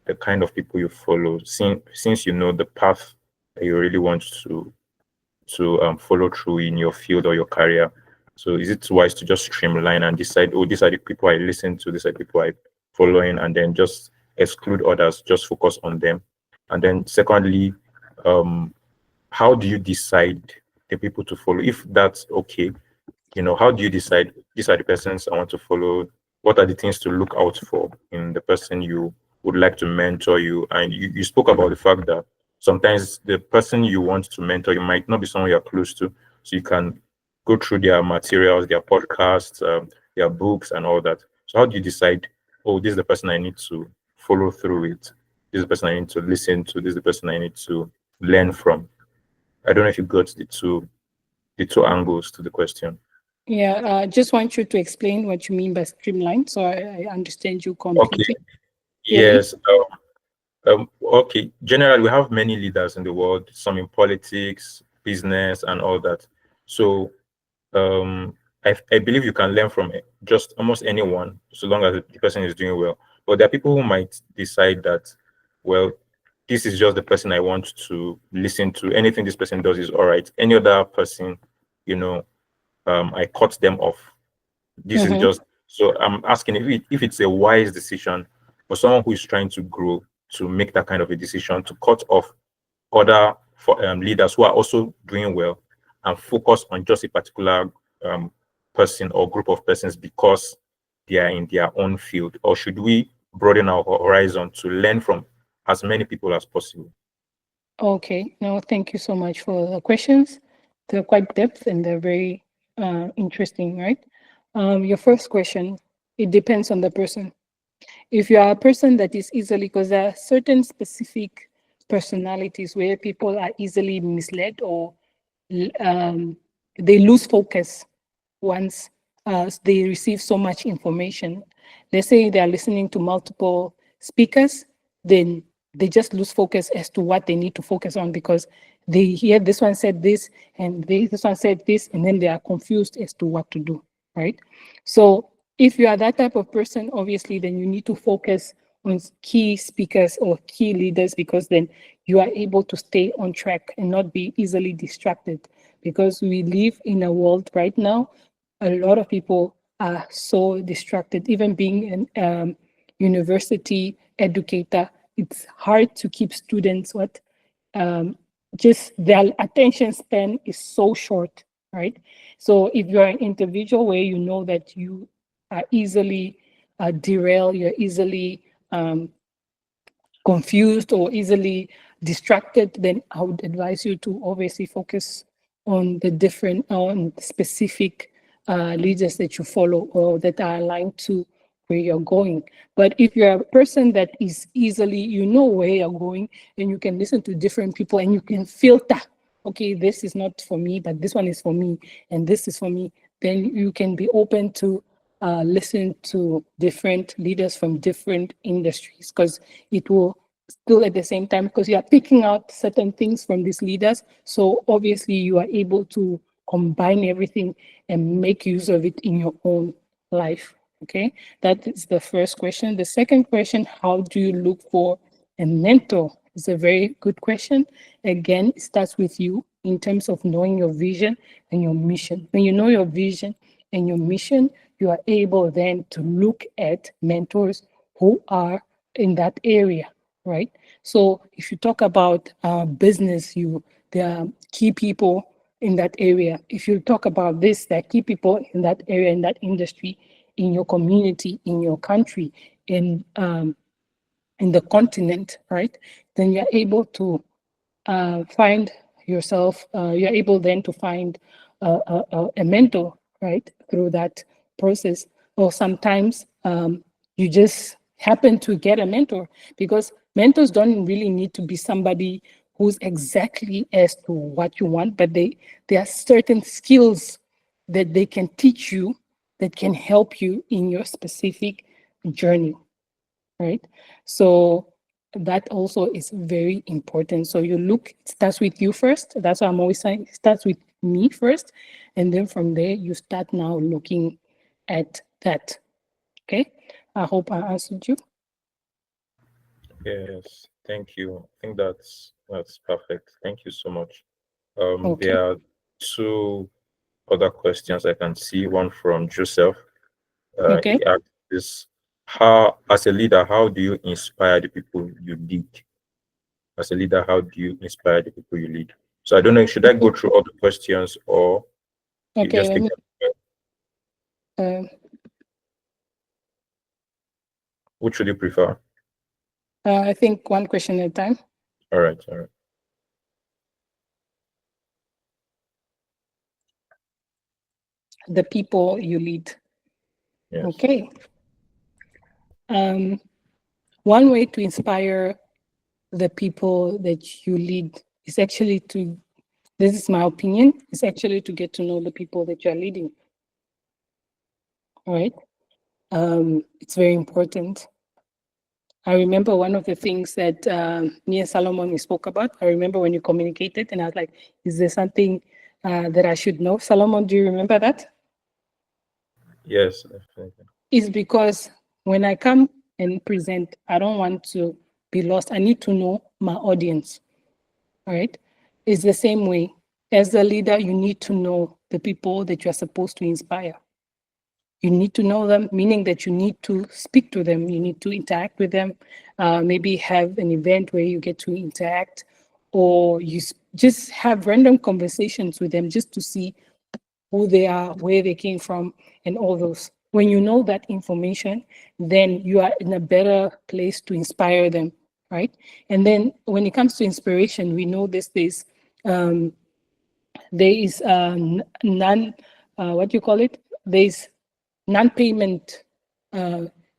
the kind of people you follow, since you know the path that you really want to follow through in your field or your career? So is it wise to just streamline and decide, oh, these are the people I listen to, these are the people I following, and then just exclude others, just focus on them? And then secondly, how do you decide the people to follow? If that's okay, how do you decide these are the persons I want to follow? What are the things to look out for in the person you would like to mentor you? And you spoke about the fact that sometimes the person you want to mentor, you might not be someone you're close to. So you can go through their materials, their podcasts, their books, and all that. So how do you decide, oh, this is the person I need to follow through with? This is the person I need to listen to. This is the person I need to learn from. I don't know if you got the two angles to the question. Yeah, I just want you to explain what you mean by streamline, so I understand you Okay. completely. Clearly. Yes. Okay. Generally, we have many leaders in the world, some in politics, business, and all that. So, I believe you can learn from just almost anyone, so long as the person is doing well. But there are people who might decide that, well, this is just the person I want to listen to. Anything this person does is all right. Any other person, I cut them off. This is Mm-hmm. just, so I'm asking if it's a wise decision for someone who is trying to grow to make that kind of a decision to cut off other leaders who are also doing well and focus on just a particular person or group of persons because they are in their own field? Or should we broaden our horizon to learn from as many people as possible? Okay. No, thank you so much for the questions. They're quite depth and they're very interesting, right? Your first question, it depends on the person. If you are a person that is easily, because there are certain specific personalities where people are easily misled, or they lose focus once they receive so much information. Let's say they are listening to multiple speakers, then they just lose focus as to what they need to focus on, because they hear this one said this and this one said this, and then they are confused as to what to do, right? So If you are that type of person, obviously, then you need to focus on key speakers or key leaders, because then you are able to stay on track and not be easily distracted. Because we live in a world right now, a lot of people are so distracted. Even being an university educator, it's hard to keep students just their attention span is so short, right? So if you're an individual where you know that you are easily derailed, you're easily confused or easily distracted, then I would advise you to obviously focus on the different, on specific leaders that you follow or that are aligned to where you're going. But if you're a person that is easily, you know where you're going, and you can listen to different people and you can filter, okay, this is not for me, but this one is for me, and this is for me, then you can be open to listen to different leaders from different industries, because it will still at the same time, because you are picking out certain things from these leaders. So obviously you are able to combine everything and make use of it in your own life. Okay, that is the first question. The second question, how do you look for a mentor? It's a very good question. Again, it starts with you in terms of knowing your vision and your mission. When you know your vision and your mission, you are able then to look at mentors who are in that area, right? So if you talk about business, there are key people in that area. If you talk about this, there are key people in that area, in that industry, in your community, in your country, in the continent, right? Then you're able to find yourself, you're able then to find a mentor, right, through that process. Or sometimes you just happen to get a mentor, because mentors don't really need to be somebody who's exactly as to what you want, but there are certain skills that they can teach you that can help you in your specific journey, right? So that also is very important. So you look, it starts with you first. That's what I'm always saying. It starts with me first. And then from there, you start now looking at that. Okay. I hope I answered you. Yes, thank you. I think that's perfect. Thank you so much. Okay. There are two other questions I can see. One from Joseph. Okay. He asked this: how, as a leader, how do you inspire the people you lead? As a leader, how do you inspire the people you lead? So I don't know, should I go through all the questions, or you Okay. just take them? Uh, Which should you prefer? I think one question at a time. All right, all right. The people you lead. Yes. Okay. One way to inspire the people that you lead is actually to, this is my opinion, is actually to get to know the people that you're leading. All right. It's very important. I remember one of the things that me and Solomon we spoke about. I remember when you communicated, and I was like, is there something that I should know? Solomon, do you remember that? Yes, definitely. It's because when I come and present, I don't want to be lost. I need to know my audience. All right. It's the same way. As a leader, you need to know the people that you're supposed to inspire. You need to know them, meaning that you need to speak to them, you need to interact with them, maybe have an event where you get to interact, or you just have random conversations with them just to see who they are, where they came from, and all those. When you know that information, then you are in a better place to inspire them, right? And then when it comes to inspiration, we know there is non, what you call it? There's non-payment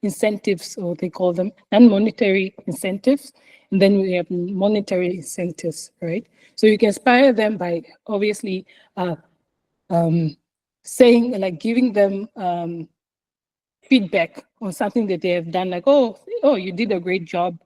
incentives, or they call them non-monetary incentives, and then we have monetary incentives, right? So you can inspire them by obviously saying, like giving them feedback on something that they have done, like, oh, you did a great job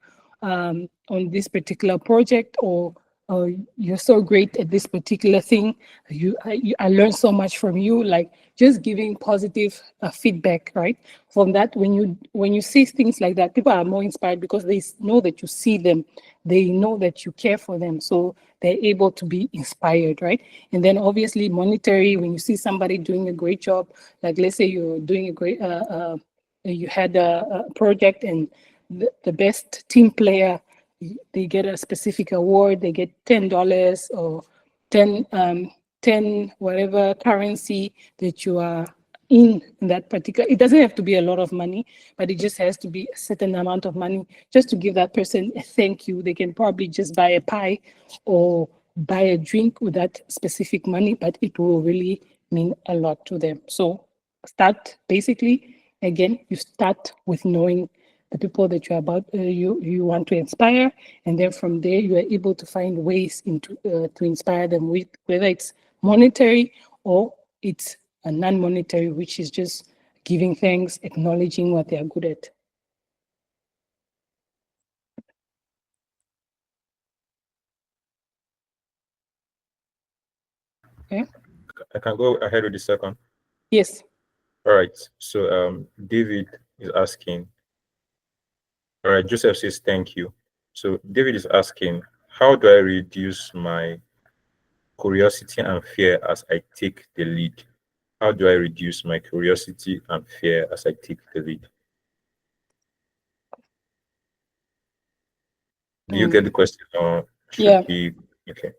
on this particular project, or oh, you're so great at this particular thing. I learned so much from you. Like just giving positive feedback, right? From that, when you see things like that, people are more inspired because they know that you see them, they know that you care for them, so they're able to be inspired, right? And then obviously monetary, when you see somebody doing a great job, like let's say you're doing a great, you had a project and the best team player, they get a specific award, they get $10 or 10 whatever currency that you are in that particular, it doesn't have to be a lot of money, but it just has to be a certain amount of money just to give that person a thank you. They can probably just buy a pie or buy a drink with that specific money, but it will really mean a lot to them. So start basically, again, you start with knowing the people that you're about, you want to inspire, and then from there you are able to find ways to inspire them with, whether it's monetary or it's a non-monetary, which is just giving thanks, acknowledging what they are good at. Okay. I can go ahead with the second. Yes. All right. So David is asking. All right, Joseph says thank you. So David is asking, how do I reduce my curiosity and fear as I take the lead? How do I reduce my curiosity and fear as I take the lead? Do you get the question, or should we? Okay.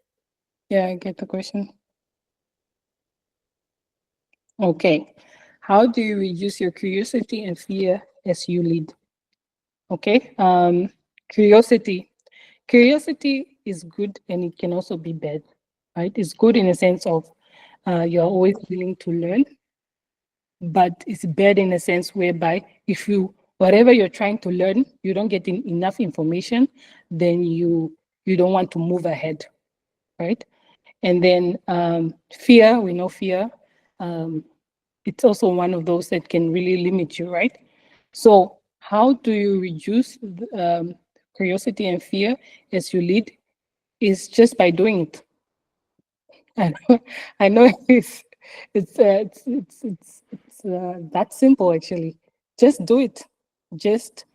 Yeah, I get the question. Okay. How do you reduce your curiosity and fear as you lead? Okay. Curiosity. Curiosity is good and it can also be bad, right? It's good in a sense of you're always willing to learn, but it's bad in a sense whereby if whatever you're trying to learn, you don't get enough information, then you don't want to move ahead, right? And then fear, we know fear, it's also one of those that can really limit you, right? So how do you reduce curiosity and fear as you lead? Is just by doing it. I know it's that simple actually. Just do it. Just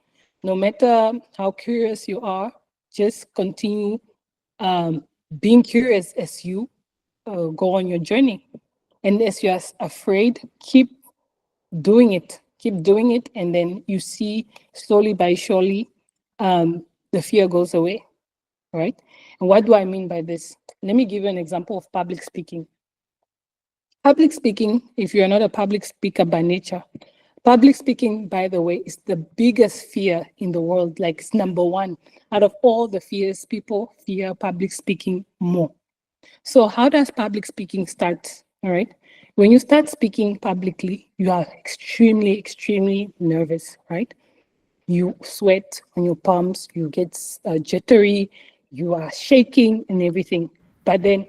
no matter how curious you are, just continue being curious as you go on your journey. And as you're afraid, keep doing it. Keep doing it, and then you see slowly by surely the fear goes away, right? And what do I mean by this? Let me give you an example of public speaking. Public speaking, if you're not a public speaker by nature, public speaking, by the way, is the biggest fear in the world. Like it's number one. Out of all the fears, people fear public speaking more. So how does public speaking start? All right. When you start speaking publicly, you are extremely, extremely nervous, right? You sweat on your palms, you get jittery, you are shaking and everything. But then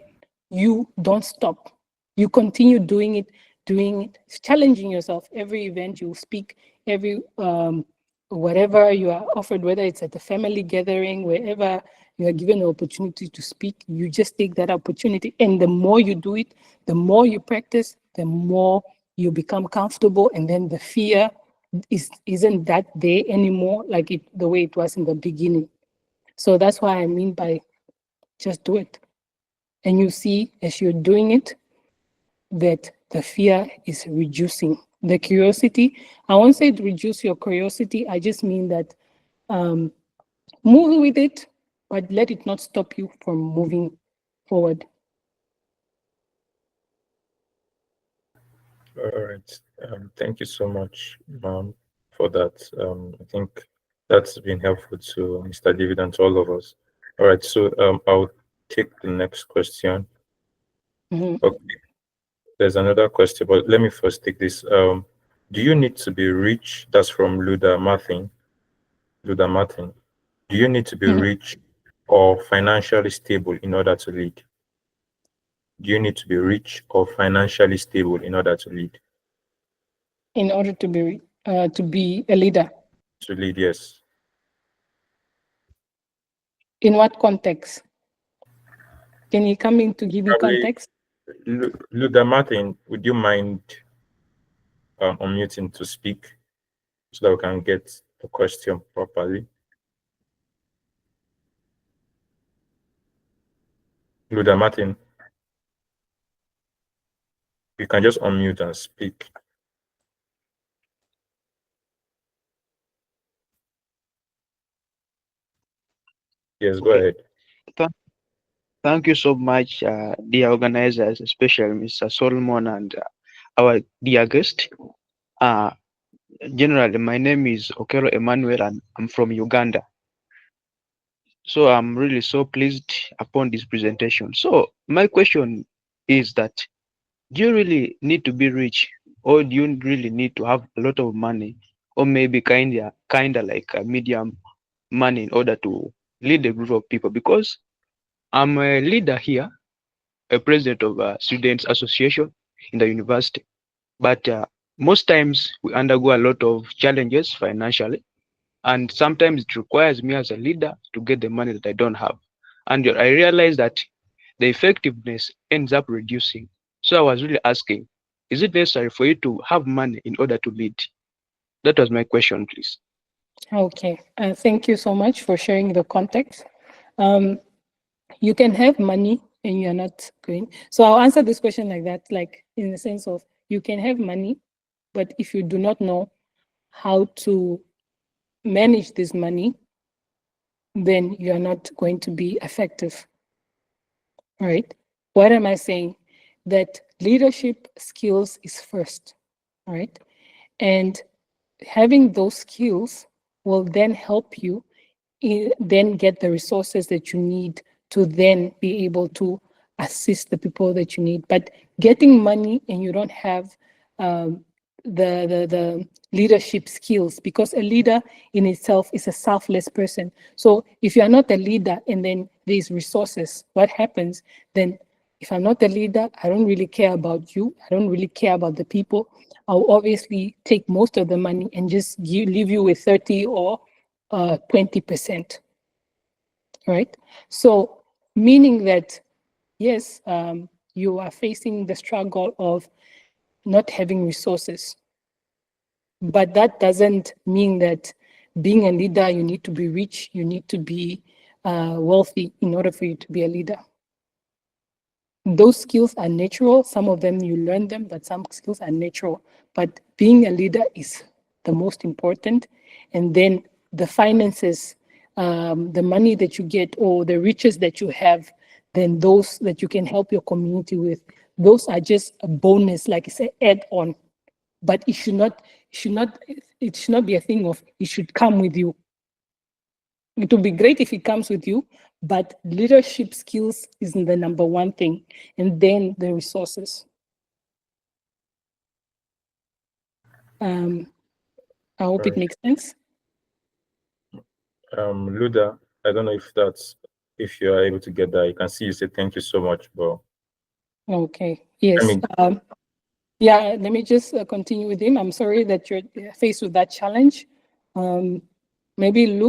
you don't stop. You continue doing it, challenging yourself. Every event you speak, every whatever you are offered, whether it's at a family gathering, wherever you are given an opportunity to speak, you just take that opportunity. And the more you do it, the more you practice, the more you become comfortable. And then the fear isn't that there anymore, like the way it was in the beginning. So that's what I mean by just do it. And you see, as you're doing it, that the fear is reducing. The curiosity, I won't say reduce your curiosity, I just mean that move with it, but let it not stop you from moving forward. All right. Thank you so much, for that. I think that's been helpful to Mr. David and to all of us. All right. So I'll take the next question. Okay. There's another question, but let me first take this. Do you need to be rich? That's from Luda Martin. Luda Martin. Do you need to be rich or financially stable in order to lead? Do you need to be rich or financially stable in order to lead? In order to be a leader. To lead, yes. In what context? Can you come in to give me Probably, context? Luda Martin, would you mind unmuting to speak so that we can get the question properly? Luda Martin, you can just unmute and speak. Yes, go ahead. Thank you so much, dear organizers, especially Mr. Solomon and our dear guest. Generally, my name is Okero Emmanuel and I'm from Uganda. So I'm really so pleased upon this presentation. So my question is that, do you really need to be rich, or do you really need to have a lot of money, or maybe kinda like a medium money in order to lead a group of people? Because I'm a leader here, a president of a students association in the university, but most times we undergo a lot of challenges financially, and sometimes it requires me as a leader to get the money that I don't have, and I realize that the effectiveness ends up reducing. So I was really asking, is it necessary for you to have money in order to lead? That was my question, please. Okay, thank you so much for sharing the context. You can have money and you're not going. So I'll answer this question like that, like in the sense of you can have money, but if you do not know how to manage this money, then you're not going to be effective, right? What am I saying? That leadership skills is first, right? And having those skills will then help you then get the resources that you need to then be able to assist the people that you need. But getting money and you don't have the leadership skills, because a leader in itself is a selfless person. So if you are not a leader and then there's resources, what happens then? If I'm not the leader, I don't really care about you. I don't really care about the people. I'll obviously take most of the money and just leave you with 30 or 20%, right? So meaning that, yes, you are facing the struggle of not having resources, but that doesn't mean that being a leader, you need to be rich, you need to be wealthy in order for you to be a leader. Those skills are natural. Some of them you learn them, but some skills are natural. But being a leader is the most important. And then the finances, the money that you get or the riches that you have, then those that you can help your community with, those are just a bonus, like I said, add on. But it should not be a thing of it should come with you. It would be great if it comes with you, but leadership skills isn't the number one thing, and then the resources. I hope it makes sense. Luda, I don't know if you are able to get that. You can see you say thank you so much, bro. Okay. Yes. Yeah. Let me just continue with him. I'm sorry that you're faced with that challenge. Maybe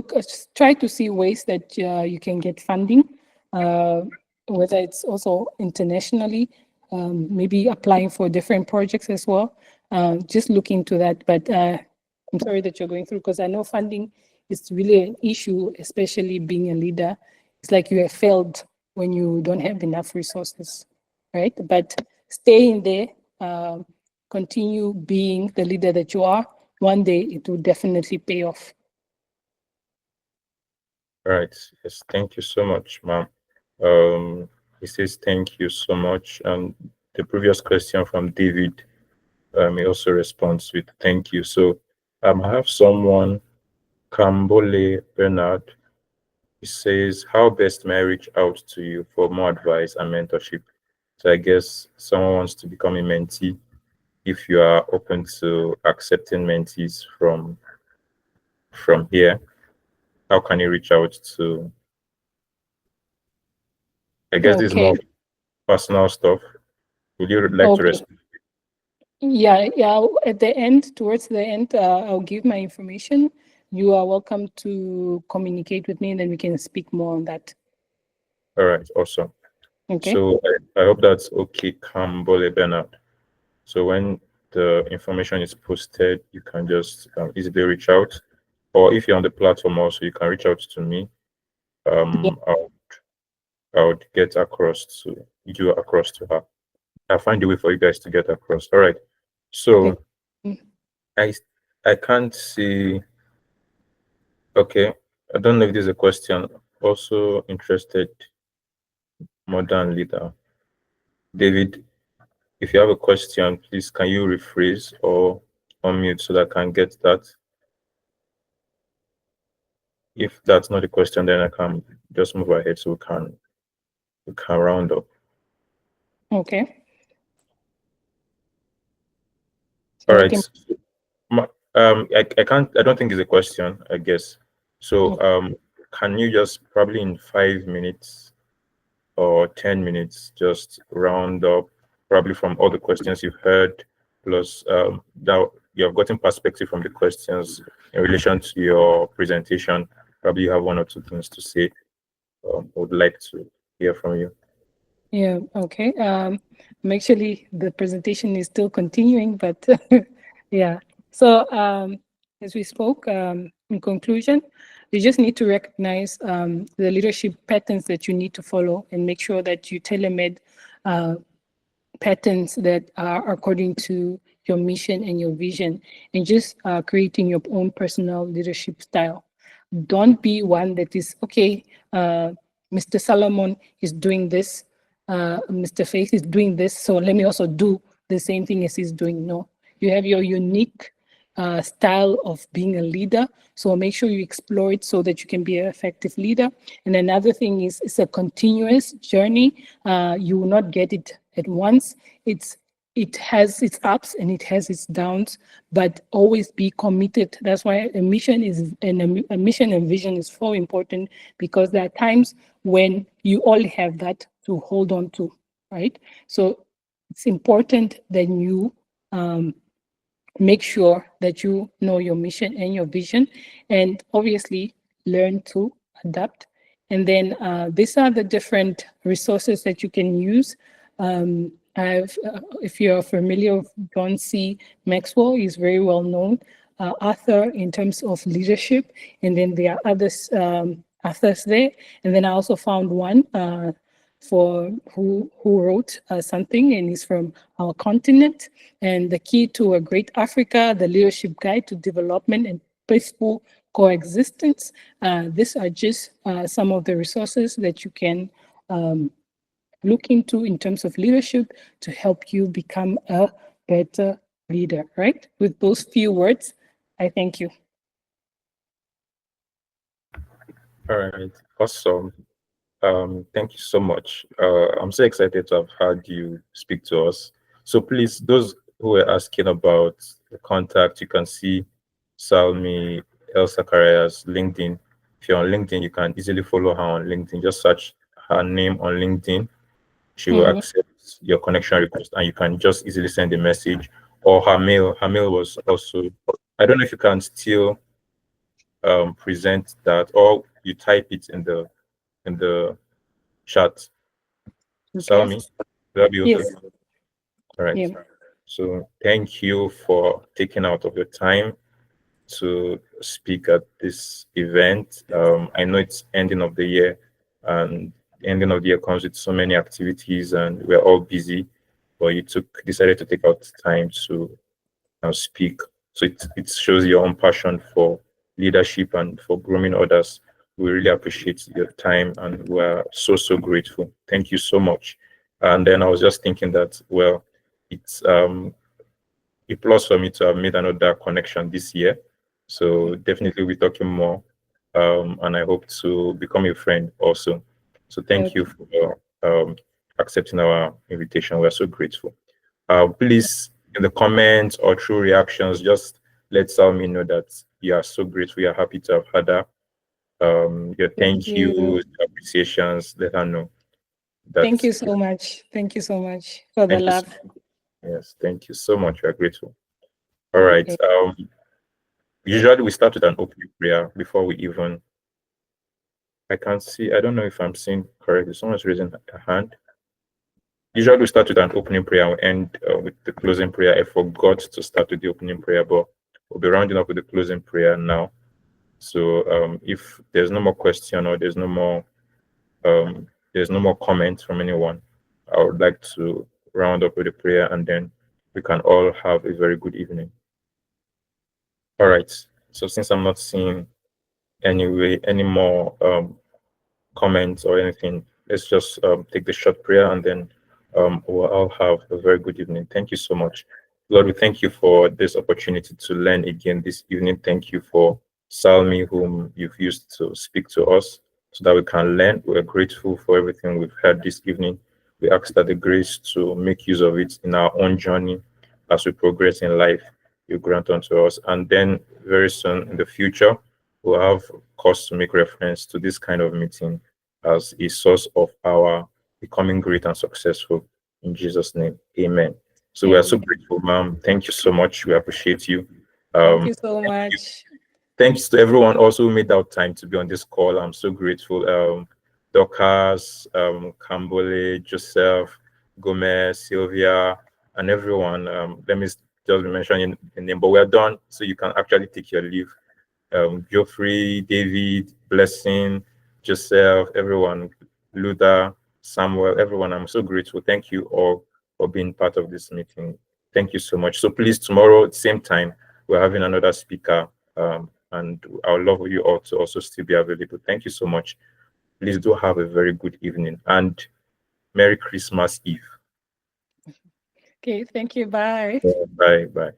try to see ways that you can get funding, whether it's also internationally, maybe applying for different projects as well. Just look into that. But I'm sorry that you're going through, because I know funding is really an issue, especially being a leader. It's like you have failed when you don't have enough resources, right? But stay in there, continue being the leader that you are. One day it will definitely pay off. Right. Yes. Thank you so much, ma'am. He says thank you so much. And the previous question from David, he also responds with thank you. So I have someone, Kambole Bernard. He says, how best may I reach out to you for more advice and mentorship? So I guess someone wants to become a mentee. If you are open to accepting mentees from here, how can you reach out to? I guess this is more personal stuff. Would you like to respond? Yeah. At the end, towards the end, I'll give my information. You are welcome to communicate with me, and then we can speak more on that. All right, awesome. Okay. So I hope that's okay, Kambole Bernard. So when the information is posted, you can just easily reach out, or if you're on the platform also, you can reach out to me. Yeah. I would get across to you across to her. I'll find a way for you guys to get across. All right. So I I can't see. Okay. I don't know if there's a question. Also interested, modern leader. David, if you have a question, please can you rephrase or unmute so that I can get that? If that's not a question, then I can just move ahead so we can round up. Okay. All right. I don't think it's a question, I guess. So can you just probably in 5 minutes or 10 minutes just round up probably from all the questions you've heard, plus that you have gotten perspective from the questions in relation to your presentation. Probably you have one or two things to say. Would like to hear from you. Yeah, okay. Actually, the presentation is still continuing, but yeah. So as we spoke, in conclusion, you just need to recognize the leadership patterns that you need to follow and make sure that you tailor-made patterns that are according to your mission and your vision, and just creating your own personal leadership style. Don't be one that is, okay, Mr. Solomon is doing this, Mr. Faith is doing this, so let me also do the same thing as he's doing. No, you have your unique style of being a leader. So make sure you explore it so that you can be an effective leader. And another thing is it's a continuous journey. You will not get it at once. It has its ups and it has its downs, but always be committed. That's why a mission and vision is so important, because there are times when you only have that to hold on to, right? So it's important that you make sure that you know your mission and your vision, and obviously learn to adapt. And then these are the different resources that you can use. If you're familiar with John C. Maxwell, he's very well known author in terms of leadership. And then there are authors there. And then I also found one for who wrote something, and he's from our continent. And the key to a great Africa, the leadership guide to development and peaceful coexistence. These are just some of the resources that you can look into in terms of leadership to help you become a better leader, right? With those few words, I thank you. All right, awesome. Thank you so much. I'm so excited to have had you speak to us. So please, those who are asking about the contact, you can see Salmie Sakarias LinkedIn. If you're on LinkedIn, you can easily follow her on LinkedIn. Just search her name on LinkedIn. She will accept your connection request, and you can just easily send a message. Or her mail. Her mail was also. I don't know if you can still present that, or you type it in the chat. Salmie, Yes. will that be okay? Yes. All right. Yeah. So thank you for taking out of your time to speak at this event. I know it's ending of the year, and the ending of the year comes with so many activities, and we're all busy. But you decided to take out time to speak. So it shows your own passion for leadership and for grooming others. We really appreciate your time, and we're so grateful. Thank you so much. And then I was just thinking that, well, it's a plus for me to have made another connection this year. So definitely we're talking more. And I hope to become a friend also. So thank you for accepting our invitation. We're so grateful. Please, in the comments or through reactions, just let Salmie know that you are so grateful. You're happy to have had her. Your thank you, appreciations, let her know. Thank you so much. Thank you so much for the love. Yes, thank you so much. We're grateful. All right. Usually we start with an opening prayer before we even. I can't see. I don't know if I'm seeing correctly. Someone's raising a hand. Usually we start with an opening prayer and we end with the closing prayer. I forgot to start with the opening prayer, but we'll be rounding up with the closing prayer now. So if there's no more question or there's no more comments from anyone, I would like to round up with a prayer and then we can all have a very good evening. All right. So since I'm not seeing any more comments or anything, let's just take the short prayer and then we'll all have a very good evening. Thank you so much. Lord, we thank you for this opportunity to learn again this evening. Thank you for Salmie, whom you've used to speak to us so that we can learn. We're grateful for everything we've heard this evening. We ask that the grace to make use of it in our own journey as we progress in life, you grant unto us. And then very soon in the future, we'll have cause to make reference to this kind of meeting as a source of our becoming great and successful. In Jesus' name, amen. So we are so grateful, ma'am. Thank you so much. We appreciate you. Thank you so much. Thanks to everyone also who made out time to be on this call. I'm so grateful. Dorcas, Kambole, Joseph, Gomez, Sylvia, and everyone. Let me just be mentioning the name, but we're done, so you can actually take your leave. Geoffrey, David, Blessing, Joseph, everyone, Luther, Samuel, everyone. I'm so grateful. Thank you all for being part of this meeting. Thank you so much. So please, tomorrow at the same time, we're having another speaker, and I would love you all to also still be available. Thank you so much. Please do have a very good evening and Merry Christmas Eve. Okay, thank you. Bye. Bye. Bye.